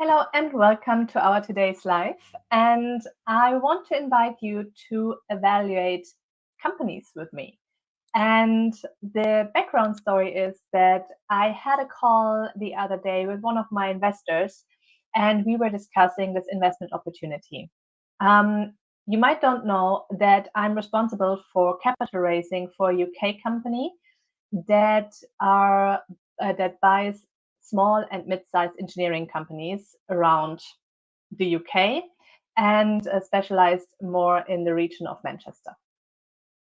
Hello and welcome to our today's live. And I want to invite you to evaluate companies with me. And the background story is that I had a call the other day with one of my investors, and we were discussing this investment opportunity. You might don't know that I'm responsible for capital raising for a UK company that are that buys small and mid-sized engineering companies around the UK and specialized more in the region of Manchester.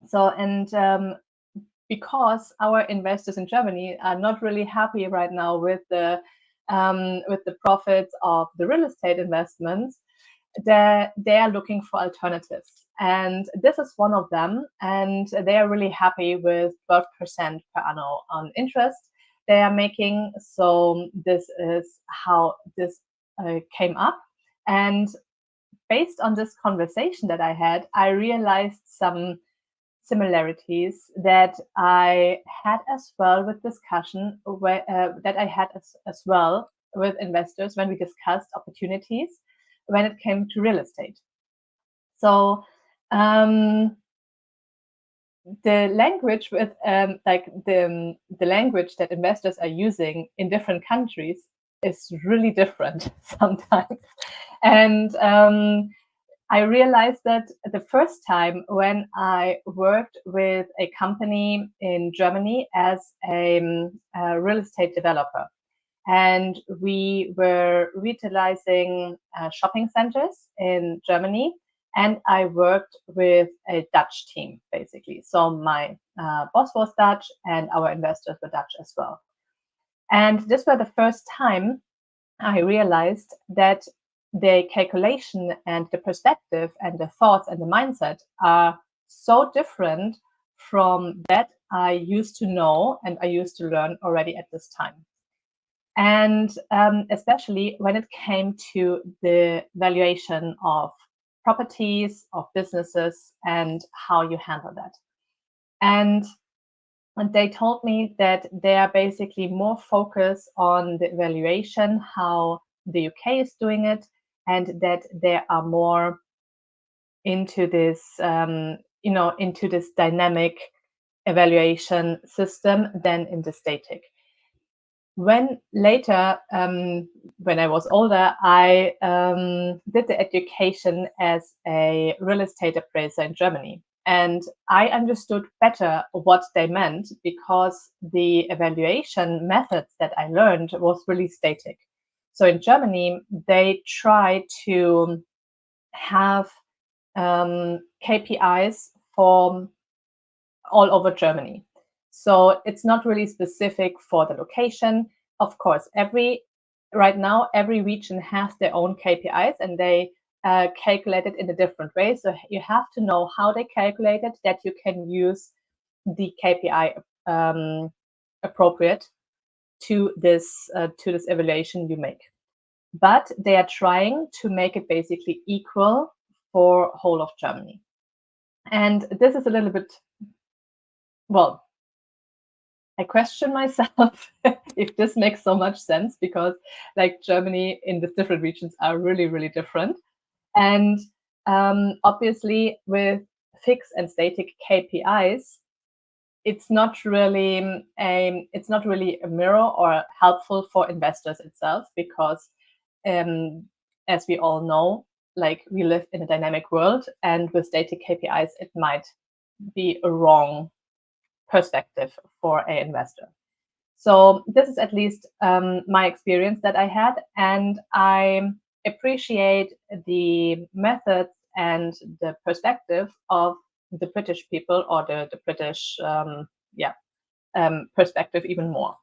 So, and because our investors in Germany are not really happy right now with the profits of the real estate investments, they are looking for alternatives. And this is one of them. And they are really happy with 12% per annum on interest they are making. So this is how this came up. And based on this conversation that I had, I realized some similarities that I had as well with discussion that I had as well with investors when we discussed opportunities when it came to real estate. So the language with the language that investors are using in different countries is really different sometimes. And I realized that the first time when I worked with a company in Germany as a real estate developer, and we were revitalizing shopping centers in Germany. And I worked with a Dutch team, basically. So my boss was Dutch and our investors were Dutch as well. And this was the first time I realized that the calculation and the perspective and the thoughts and the mindset are so different from that I used to know and I used to learn already at this time. And especially when it came to the valuation of properties, of businesses, and how you handle that. And they told me that they are basically more focused on the evaluation, how the UK is doing it, and that they are more into this, into this dynamic evaluation system than in the static. When later, when I was older, I did the education as a real estate appraiser in Germany. And I understood better what they meant because the evaluation methods that I learned was really static. So in Germany, they try to have KPIs for all over Germany. So it's not really specific for the location. Of course, right now, every region has their own KPIs and they calculate it in a different way. So you have to know how they calculate it, that you can use the KPI appropriate to this evaluation you make. But they are trying to make it basically equal for whole of Germany. And this is a little bit, well, I question myself if this makes so much sense because like Germany in the different regions are really, really different. And obviously with fixed and static KPIs, it's not really a mirror or helpful for investors itself because as we all know, like we live in a dynamic world and with static KPIs, it might be a wrong perspective for an investor. So this is at least my experience that I had, and I appreciate the methods and the perspective of the British people or the British perspective even more.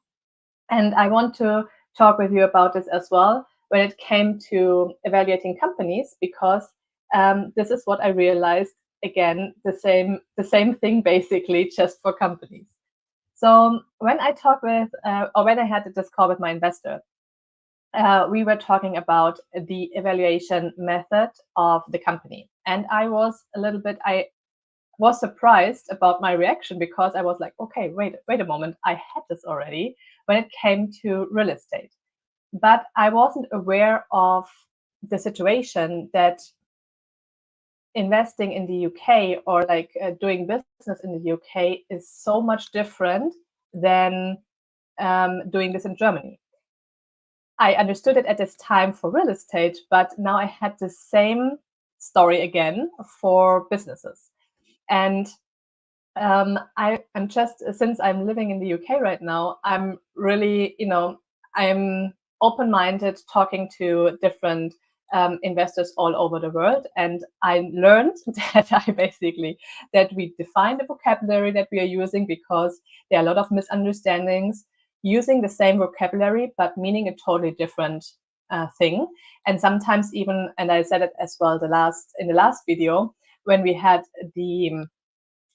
And I want to talk with you about this as well when it came to evaluating companies, because this is what I realized. Again, the same thing basically, just for companies. So when I talk with, or when I had this call with my investor, we were talking about the evaluation method of the company. And I was surprised about my reaction because I was like, okay, wait a moment, I had this already when it came to real estate. but I wasn't aware of the situation that investing in the UK or like doing business in the UK is so much different than doing this in Germany. I understood it at this time for real estate, but now I had the same story again for businesses. And I'm just, since I'm living in the UK right now, I'm really, I'm open-minded talking to different investors all over the world. And I learned that we define the vocabulary that we are using, because there are a lot of misunderstandings using the same vocabulary, but meaning a totally different thing. And sometimes even, and I said it as well in the last video, when we had the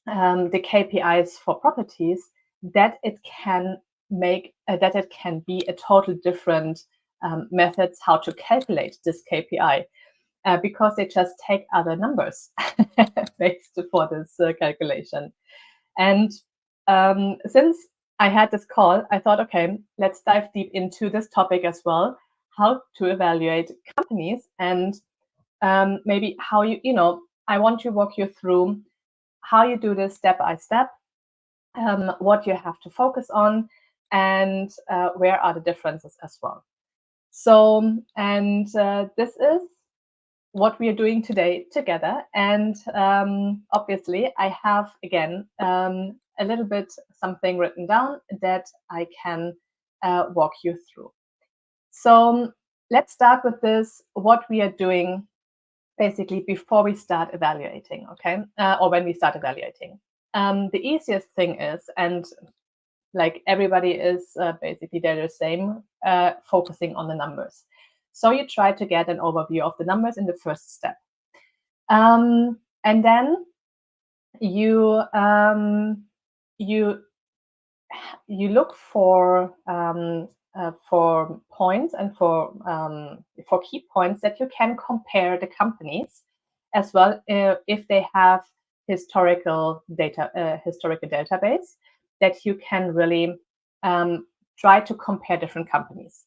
KPIs for properties, that it can be a total different methods how to calculate this KPI, because they just take other numbers based for this calculation. And since I had this call, I thought, okay, let's dive deep into this topic as well, how to evaluate companies, and maybe how I want to walk you through how you do this step by step, what you have to focus on, and where are the differences as well. So, and this is what we are doing today together. And obviously, I have, again, a little bit something written down that I can walk you through. So let's start with this, what we are doing basically before we start evaluating, okay? Or when we start evaluating. The easiest thing is, and like everybody is basically they're the same, focusing on the numbers. So you try to get an overview of the numbers in the first step. And then you look for points and for key points that you can compare the companies as well, if they have historical database, that you can really try to compare different companies.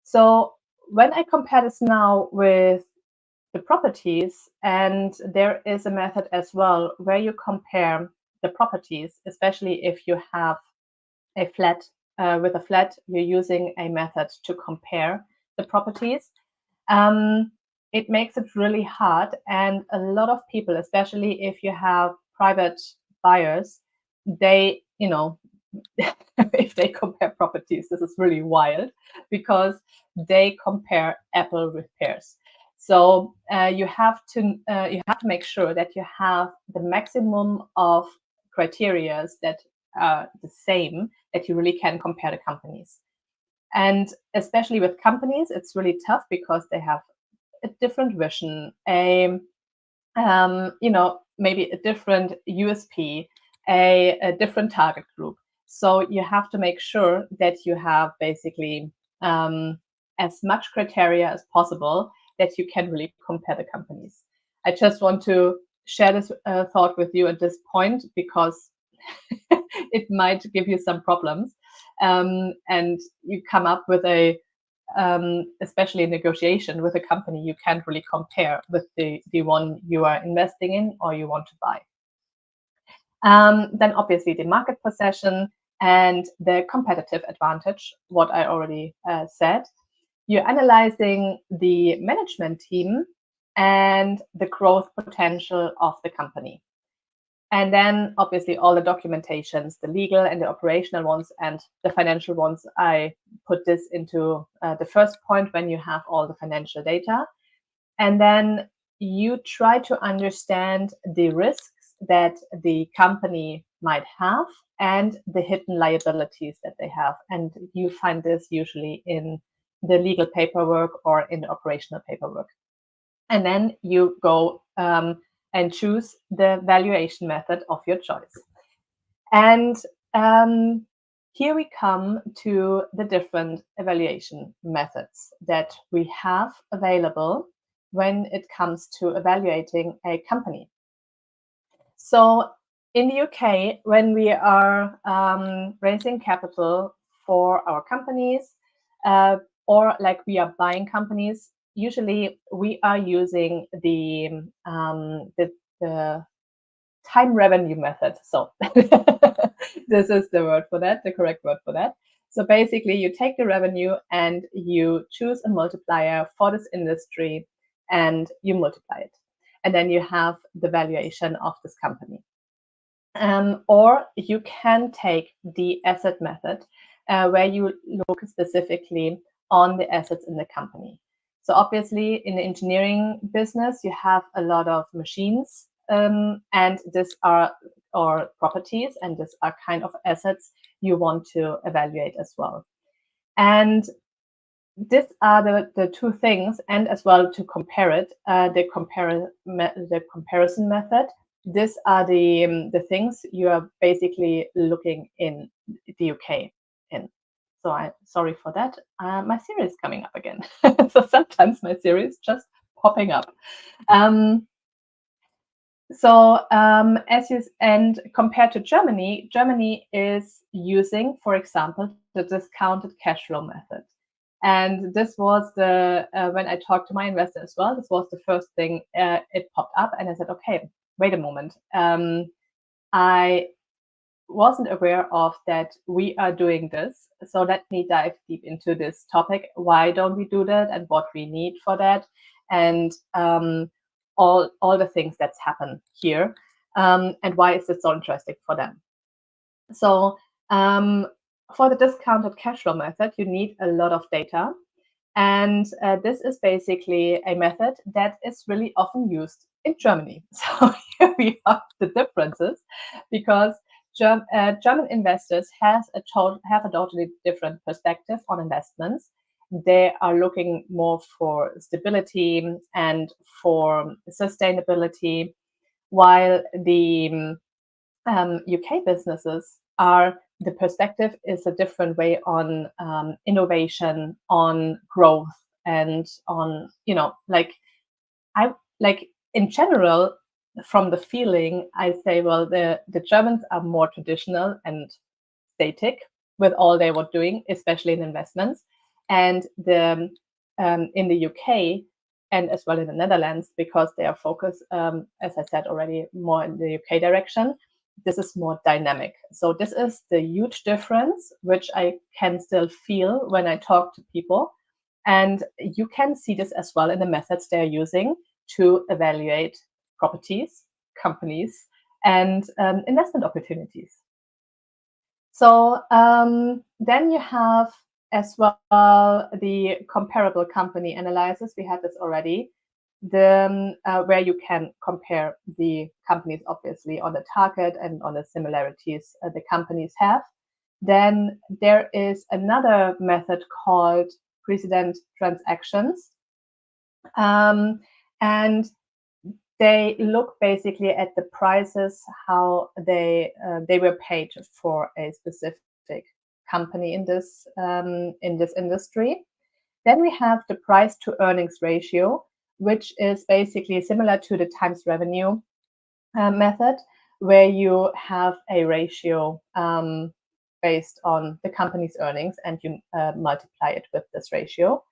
So when I compare this now with the properties, and there is a method as well where you compare the properties, especially if you have a flat, with a flat, you're using a method to compare the properties. It makes it really hard, and a lot of people, especially if you have private buyers, they, if they compare properties, this is really wild, because they compare apple with pears. So you have to make sure that you have the maximum of criteria that are the same, that you really can compare the companies. And especially with companies, it's really tough because they have a different vision, maybe a different USP, a different target group. So you have to make sure that you have basically as much criteria as possible that you can really compare the companies. I just want to share this thought with you at this point, because it might give you some problems, and you come up with especially in negotiation with a company, you can't really compare with the one you are investing in or you want to buy. Then obviously the market possession and the competitive advantage, what I already said. You're analyzing the management team and the growth potential of the company. And then obviously all the documentations, the legal and the operational ones and the financial ones, I put this into the first point when you have all the financial data. And then you try to understand the risks that the company might have and the hidden liabilities that they have. And you find this usually in the legal paperwork or in the operational paperwork. And then you go and choose the valuation method of your choice. And here we come to the different evaluation methods that we have available when it comes to evaluating a company. So in the UK, when we are raising capital for our companies, or like we are buying companies, usually we are using the time revenue method. So this is the word for that, the correct word for that. So basically, you take the revenue and you choose a multiplier for this industry and you multiply it. And then you have the valuation of this company. Or you can take the asset method, where you look specifically on the assets in the company. So obviously, in the engineering business, you have a lot of machines, and these are or properties, and these are kind of assets you want to evaluate as well. And these are the two things, and as well to compare it, the comparison method. These are the things you are basically looking in the UK in. So I'm sorry for that. My Siri is coming up again. So sometimes my Siri is just popping up. And compared to Germany, Germany is using, for example, the discounted cash flow method. And this was the, when I talked to my investor as well, this was the first thing it popped up. And I said, okay, wait a moment. I wasn't aware of that we are doing this. So let me dive deep into this topic. Why don't we do that and what we need for that? And all the things that's happened here. And why is it so interesting for them? So for the discounted cash flow method, you need a lot of data. And this is basically a method that is really often used in Germany. So here we have the differences, because German investors have a totally different perspective on investments. They are looking more for stability and for sustainability, while the UK businesses are, the perspective is a different way on innovation, on growth, and on, like in general, from the feeling, I say, well, the Germans are more traditional and static with all they were doing, especially in investments, and the in the UK and as well in the Netherlands, because they are focused, as I said already, more in the UK direction. This is more dynamic. So this is the huge difference, which I can still feel when I talk to people. And you can see this as well in the methods they're using to evaluate properties, companies, and investment opportunities. So then you have as well the comparable company analysis. We had this already, where you can compare the companies, obviously, on the target and on the similarities the companies have. Then there is another method called precedent transactions. And they look basically at the prices, how they were paid for a specific company in this industry. Then we have the price to earnings ratio, which is basically similar to the times revenue method, where you have a ratio based on the company's earnings, and you multiply it with this ratio.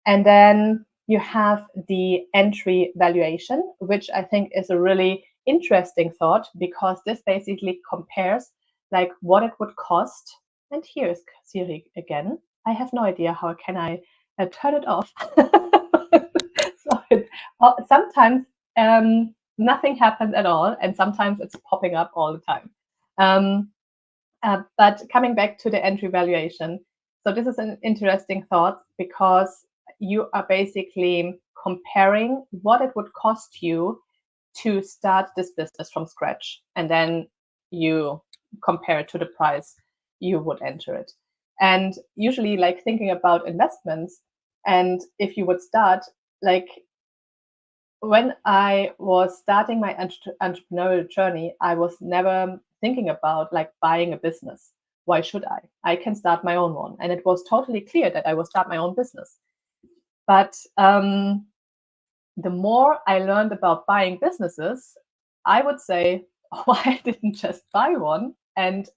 And then you have the entry valuation, which I think is a really interesting thought, because this basically compares like what it would cost. And here's Siri again. I have no idea how can I turn it off. So sometimes nothing happens at all, and sometimes it's popping up all the time. But coming back to the entry valuation, so this is an interesting thought, because you are basically comparing what it would cost you to start this business from scratch, and then you compare it to the price you would enter it. And usually, like, thinking about investments, and if you would start, like, when I was starting my entrepreneurial journey, I was never thinking about like buying a business. Why should I? I can start my own one. And it was totally clear that I will start my own business. But the more I learned about buying businesses, I would say, why I didn't just buy one, and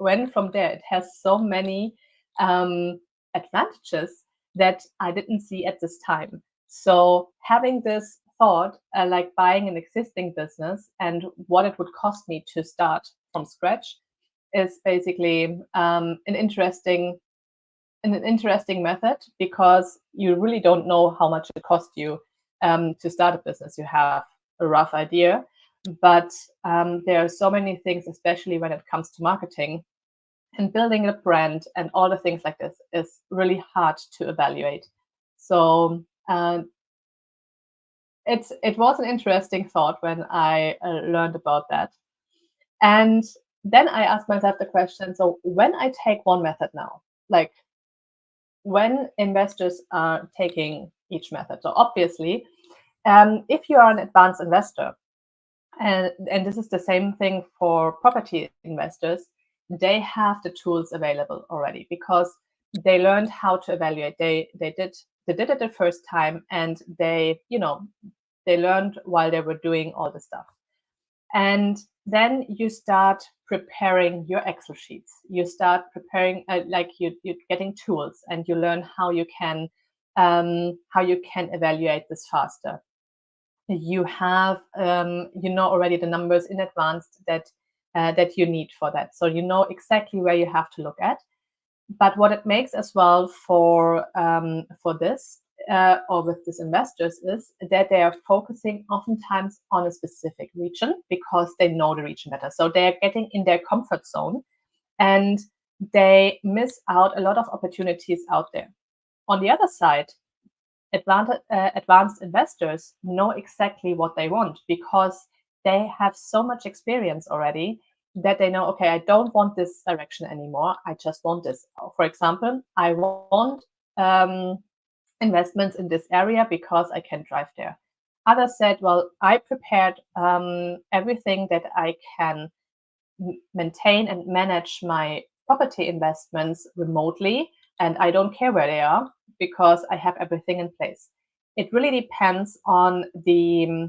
went from there. It has so many advantages that I didn't see at this time. So having this thought, like buying an existing business and what it would cost me to start from scratch, is basically an interesting method, because you really don't know how much it costs you to start a business. You have a rough idea, but there are so many things, especially when it comes to marketing and building a brand and all the things like this, is really hard to evaluate. So it was an interesting thought when I learned about that. And then I asked myself the question, so when I take one method now, like when investors are taking each method, so obviously, if you are an advanced investor, and this is the same thing for property investors, they have the tools available already, because they learned how to evaluate. They did it the first time, and they learned while they were doing all the stuff. And then you start preparing your Excel sheets. You start preparing, you're getting tools, and you learn how you can evaluate this faster. You have already the numbers in advance that you need for that, so you know exactly where you have to look at. But what it makes as well for this or with these investors is that they are focusing oftentimes on a specific region, because they know the region better. So they are getting in their comfort zone, and they miss out a lot of opportunities out there. On the other side, advanced investors know exactly what they want, because they have so much experience already that they know, okay, I don't want this direction anymore. I just want this. For example, I want investments in this area because I can drive there. Others said, well, I prepared everything that I can maintain and manage my property investments remotely, and I don't care where they are, because I have everything in place. It really depends on the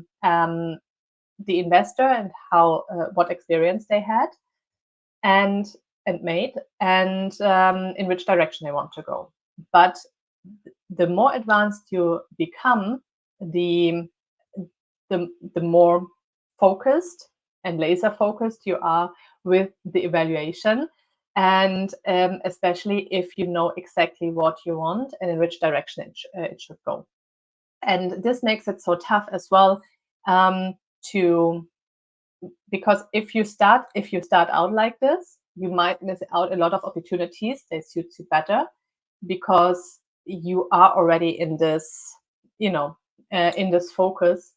investor and how what experience they had and made, and in which direction they want to go. But the more advanced you become, the more focused and laser focused you are with the evaluation, and especially if you know exactly what you want and in which direction it should go. And this makes it so tough as well, because if you start out like this, you might miss out a lot of opportunities that suit you better, because you are already in this, in this focus,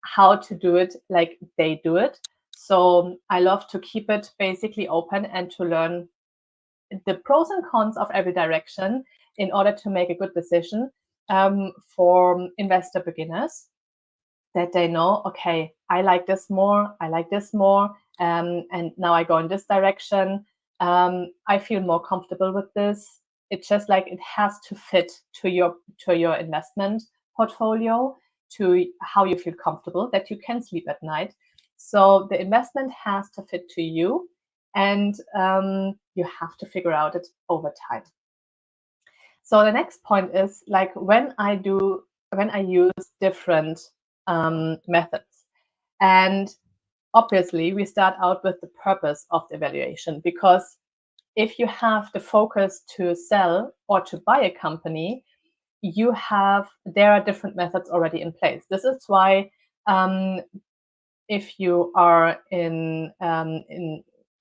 how to do it like they do it. So I love to keep it basically open and to learn the pros and cons of every direction in order to make a good decision for investor beginners, that they know, okay, I like this more, and now I go in this direction. I feel more comfortable with this. It's just like it has to fit to your investment portfolio, to how you feel comfortable, that you can sleep at night. So the investment has to fit to you, and you have to figure out it over time. So the next point is, like, when I use different methods, and obviously we start out with the purpose of the evaluation, because if you have the focus to sell or to buy a company, there are different methods already in place. This is why if you are in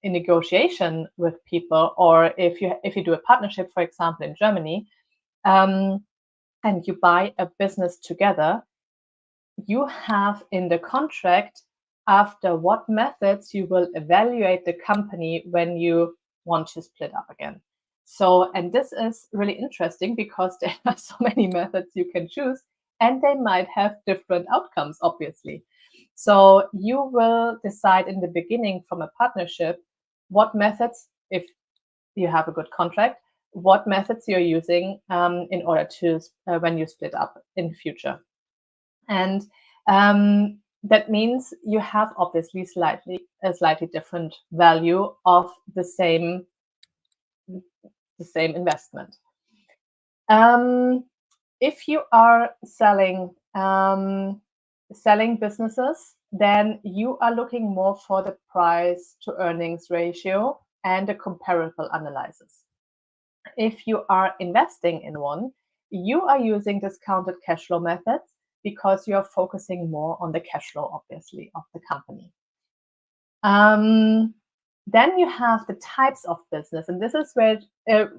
negotiation with people, or if you do a partnership, for example, in Germany, and you buy a business together, you have in the contract after what methods you will evaluate the company when you want to split up again. So, and this is really interesting, because there are so many methods you can choose, and they might have different outcomes, obviously. So you will decide in the beginning from a partnership what methods, if you have a good contract, what methods you're using in order to when you split up in the future. And that means you have obviously a slightly different value of the same investment. If you are selling businesses, then you are looking more for the price to earnings ratio and a comparable analysis. If you are investing in one, you are using discounted cash flow methods because you are focusing more on the cash flow, obviously, of the company. Then you have the types of business, and this is where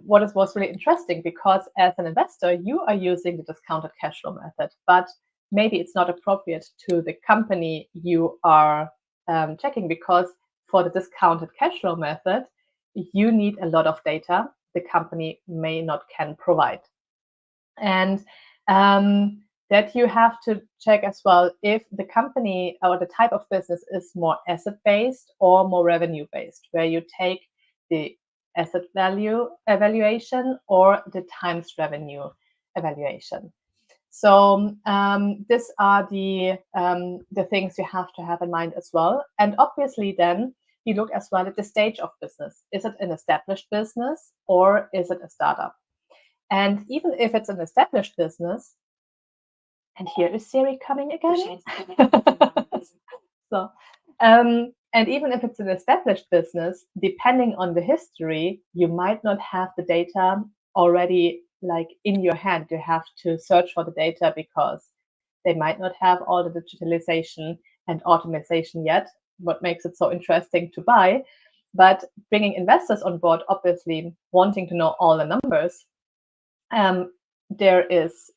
what was really interesting, because as an investor, you are using the discounted cash flow method, but maybe it's not appropriate to the company you are checking, because for the discounted cash flow method, you need a lot of data the company may not can provide. And that you have to check as well if the company or the type of business is more asset-based or more revenue-based, where you take the asset value evaluation or the times revenue evaluation. So these are the things you have to have in mind as well. And obviously then you look as well at the stage of business. Is it an established business or is it a startup? And even if it's an established business, and here is Siri coming again. So, and even if it's an established business, depending on the history, you might not have the data already like in your hand. You have to search for the data because they might not have all the digitalization and automation yet, what makes it so interesting to buy. But bringing investors on board, obviously wanting to know all the numbers, there is,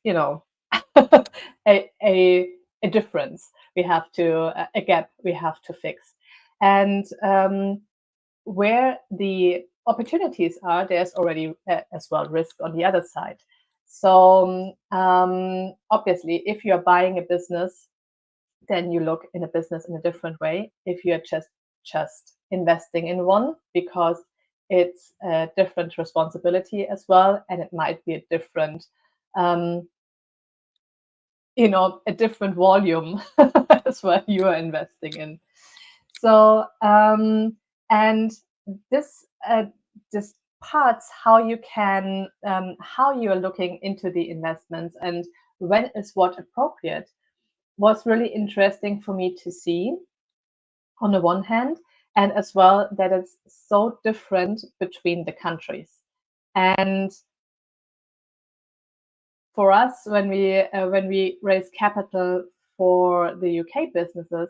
a difference we have to, a gap we have to fix. And where the opportunities are, there's already as well risk on the other side. So obviously, if you're buying a business, then you look in a business in a different way. If you're just investing in one, because it's a different responsibility as well, and it might be a different a different volume as well you are investing in. So and this parts how you can how you are looking into the investments and when is what appropriate was really interesting for me to see on the one hand, and as well that it's so different between the countries. And for us, when we raise capital for the UK businesses,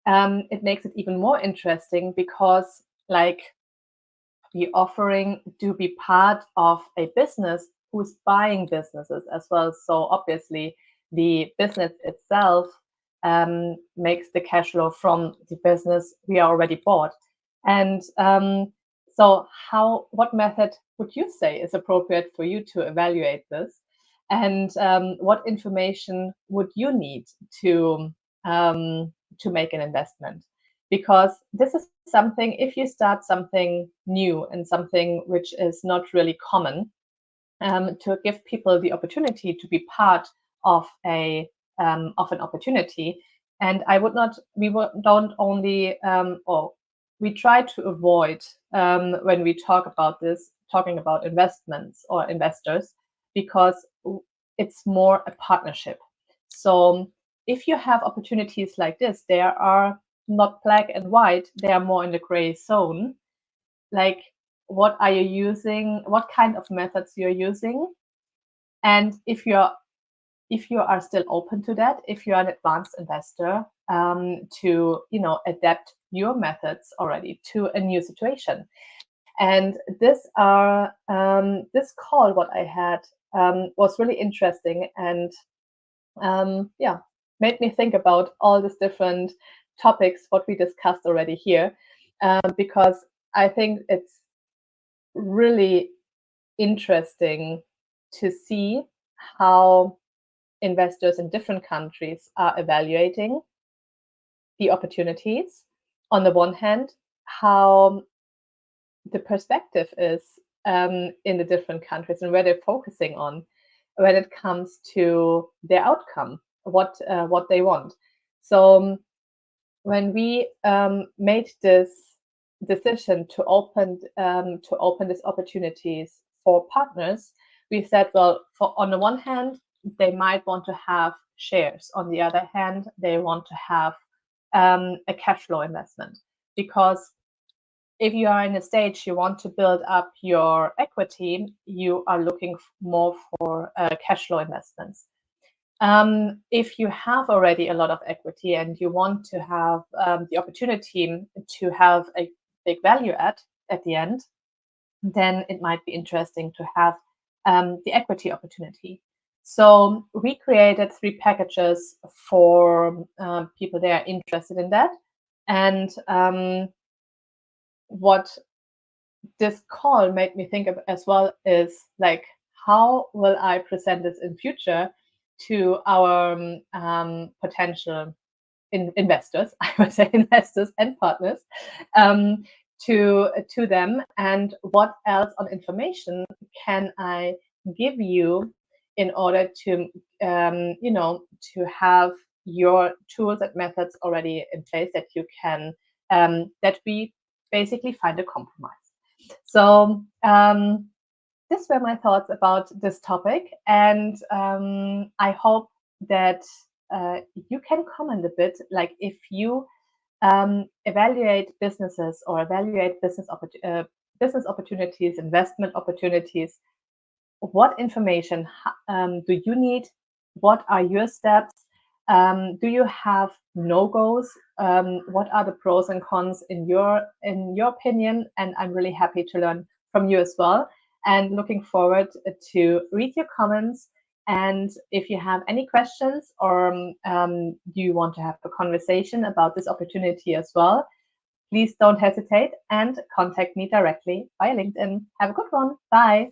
it makes it even more interesting because like the offering to be part of a business who's buying businesses as well. So obviously the business itself makes the cash flow from the business we already bought. And so what method would you say is appropriate for you to evaluate this? And what information would you need to make an investment? Because this is something, if you start something new and something which is not really common, to give people the opportunity to be part of an opportunity. And don't only, or we try to avoid when we talking about investments or investors, because it's more a partnership. So if you have opportunities like this, there are not black and white, they are more in the gray zone. Like, what are you using? What kind of methods you're using? And if you are still open to that, if you are an advanced investor, to adapt your methods already to a new situation. And this call what I had was really interesting, and made me think about all these different topics what we discussed already here, because I think it's really interesting to see how investors in different countries are evaluating the opportunities. On the one hand, how the perspective is in the different countries and where they're focusing on when it comes to their outcome, what they want. So when we made this decision to open these opportunities for partners, we said, well, on the one hand, they might want to have shares. On the other hand, they want to have a cash flow investment, because if you are in a stage you want to build up your equity, you are looking more for cash flow investments. If you have already a lot of equity and you want to have the opportunity to have a big value at the end, then it might be interesting to have the equity opportunity. So we created 3 packages for people that are interested in that. And what this call made me think of as well is like, how will I present this in future to our potential investors? I would say investors and partners, to them, and what else on information can I give you in order to to have your tools and methods already in place, that you can that we basically find a compromise. So these were my thoughts about this topic, and I hope that you can comment a bit, like if you evaluate businesses or evaluate business opportunities, investment opportunities. What information do you need? What are your steps? Do you have no-goes? What are the pros and cons in your opinion? And I'm really happy to learn from you as well. And looking forward to read your comments. And if you have any questions, or you want to have a conversation about this opportunity as well, please don't hesitate and contact me directly via LinkedIn. Have a good one. Bye.